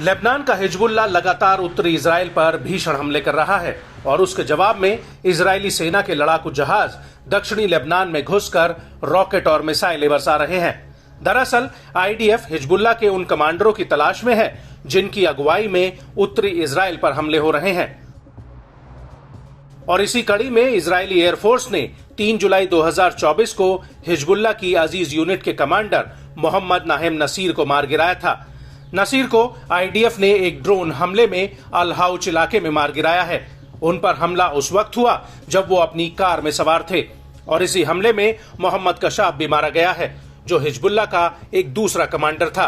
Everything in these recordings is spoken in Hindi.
लेबनान का हिजबुल्लाह लगातार उत्तरी इजराइल पर भीषण हमले कर रहा है और उसके जवाब में इजरायली सेना के लड़ाकू जहाज दक्षिणी लेबनान में घुसकर रॉकेट और मिसाइलें बरसा रहे हैं। दरअसल आईडीएफ हिजबुल्लाह के उन कमांडरों की तलाश में है जिनकी अगुवाई में उत्तरी इजराइल पर हमले हो रहे हैं। और इसी कड़ी में इजरायली एयरफोर्स ने 3 जुलाई 2024 को हिजबुल्लाह की अजीज यूनिट के कमांडर मोहम्मद नाहिम नसीर को मार गिराया था। नसीर को आईडीएफ ने एक ड्रोन हमले में अल हाउच इलाके में मार गिराया है। उन पर हमला उस वक्त हुआ जब वो अपनी कार में सवार थे और इसी हमले में मोहम्मद कशाफ भी मारा गया है, जो हिजबुल्लाह का एक दूसरा कमांडर था।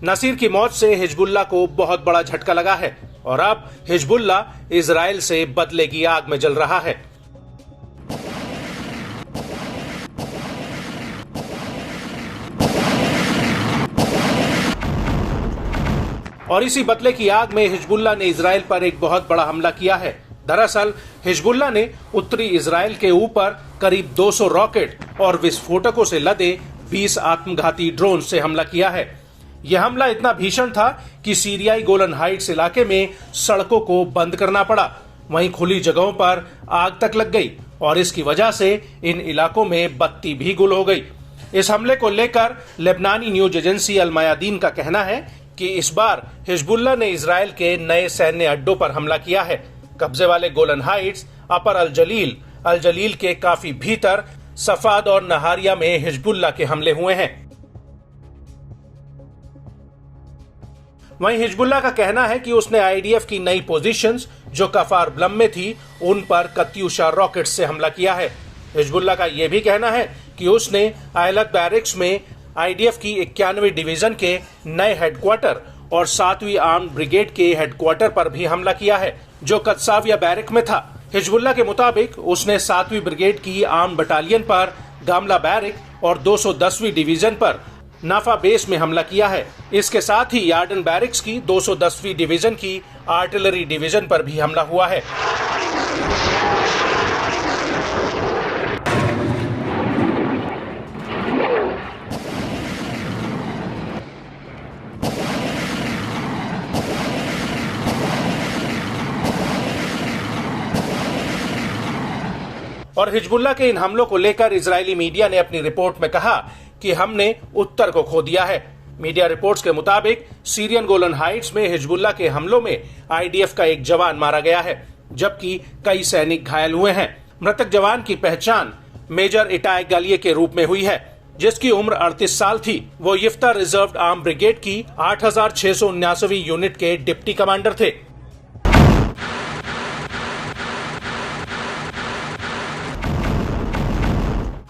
नसीर की मौत से हिजबुल्लाह को बहुत बड़ा झटका लगा है और अब हिजबुल्लाह इजराइल से बदले की आग में जल रहा है। और इसी बदले की आग में हिजबुल्लाह ने इजराइल पर एक बहुत बड़ा हमला किया है। दरअसल हिजबुल्लाह ने उत्तरी इजराइल के ऊपर करीब 200 रॉकेट और विस्फोटकों से लदे 20 आत्मघाती ड्रोन से हमला किया है। यह हमला इतना भीषण था कि सीरियाई गोलन हाइट्स इलाके में सड़कों को बंद करना पड़ा। वहीं खुली जगहों पर आग तक लग गई और इसकी वजह से इन इलाकों में बत्ती भी गुल हो गई। इस हमले को लेकर लेबनानी न्यूज एजेंसी अल मयादीन का कहना है कि इस बार हिजबुल्लाह ने इजराइल के नए सैन्य अड्डों पर हमला किया है। कब्जे वाले गोलन हाइट्स, अपर अल जलील के काफी भीतर सफाद और नहारिया में हिजबुल्लाह के हमले हुए हैं। वहीं हिजबुल्लाह का कहना है कि उसने आईडीएफ की नई पोजीशंस जो कफार ब्लम में थी उन पर कत्यूशा रॉकेट से हमला किया है। हिजबुल्लाह का यह भी कहना है कि उसने आयलत बैरिक्स में आईडीएफ की 91वीं डिवीजन के नए हेडक्वार्टर और 7वीं आर्म्ड ब्रिगेड के हेडक्वार्टर पर भी हमला किया है, जो कत्साविया बैरिक में था। हिजबुल्लाह के मुताबिक उसने 7वीं ब्रिगेड की आर्म्ड बटालियन पर गामला बैरिक और 210वीं डिवीजन पर नाफा बेस में हमला किया है। इसके साथ ही यार्डन बैरिक्स की 210वीं डिवीजन की आर्टिलरी डिवीजन पर भी हमला हुआ है। और हिजबुल्लाह के इन हमलों को लेकर इजरायली मीडिया ने अपनी रिपोर्ट में कहा कि हमने उत्तर को खो दिया है। मीडिया रिपोर्ट्स के मुताबिक सीरियन गोलन हाइट्स में हिजबुल्लाह के हमलों में आईडीएफ का एक जवान मारा गया है, जबकि कई सैनिक घायल हुए हैं। मृतक जवान की पहचान मेजर इटाई गालिये के रूप में हुई है, जिसकी उम्र 38 साल थी। वो यिफ्ता रिजर्व्ड आर्म ब्रिगेड की 8679वीं यूनिट के डिप्टी कमांडर थे।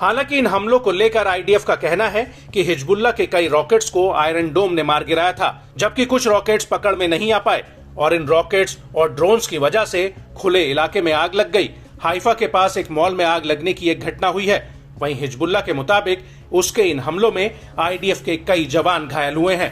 हालांकि इन हमलों को लेकर आईडीएफ का कहना है कि हिजबुल्लाह के कई रॉकेट्स को आयरन डोम ने मार गिराया था, जबकि कुछ रॉकेट्स पकड़ में नहीं आ पाए और इन रॉकेट्स और ड्रोन्स की वजह से खुले इलाके में आग लग गई। हाइफा के पास एक मॉल में आग लगने की एक घटना हुई है। वहीं हिजबुल्लाह के मुताबिक उसके इन हमलों में आईडीएफ के कई जवान घायल हुए हैं।